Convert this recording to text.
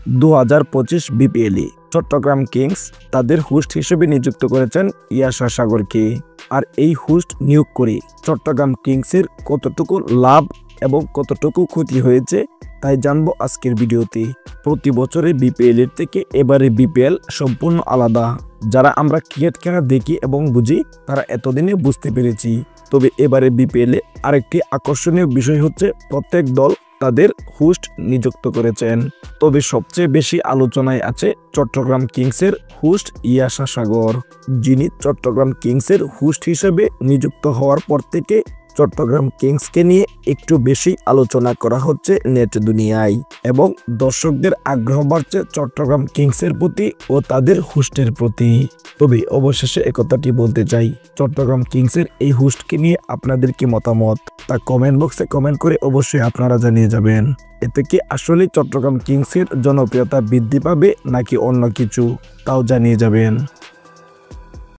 2025 বিপিএলে চট্টগ্রাম কিংস তাদের হোস্ট হিসেবে নিযুক্ত করেছেন ইয়াশা সাগরকে। আর এই হোস্ট নিয়োগ করে চট্টগ্রাম কিংসের কতটুকু লাভ এবং কতটুকু ক্ষতি হয়েছে তাই জানবো আজকের ভিডিওতে। প্রতি বছরের বিপিএল এর থেকে এবারে বিপিএল সম্পূর্ণ আলাদা। যারা আমরা ক্রিকেট খেলা দেখি এবং বুঝি তারা এতদিনে বুঝতে পেরেছি। তবে এবারে বিপিএল এ আরেকটি আকর্ষণীয় বিষয় হচ্ছে প্রত্যেক দল তাদের হোস্ট নিযুক্ত করেছেন। তবে সবচেয়ে বেশি আলোচনায় আছে চট্টগ্রাম কিংসের হোস্ট ইয়াশা সাগর, যিনি চট্টগ্রাম কিংসের হোস্ট হিসেবে নিযুক্ত হওয়ার পর থেকে চট্টগ্রাম কিংসকে নিয়ে একটু বেশি আলোচনা করা হচ্ছে নেট দুনিয়ায় এবং দর্শকদের আগ্রহ বাড়ছে চট্টগ্রাম কিংসের প্রতি ও তাদের হোস্টের প্রতি। তবে অবশেষে একথাটি বলতে চাই, চট্টগ্রাম কিংসের এই হোস্টকে নিয়ে আপনাদের কি মতামত তা কমেন্ট বক্সে কমেন্ট করে অবশ্যই আপনারা জানিয়ে যাবেন। এতে কি আসলে চট্টগ্রাম কিংসের জনপ্রিয়তা বৃদ্ধি পাবে নাকি অন্য কিছু, তাও জানিয়ে যাবেন।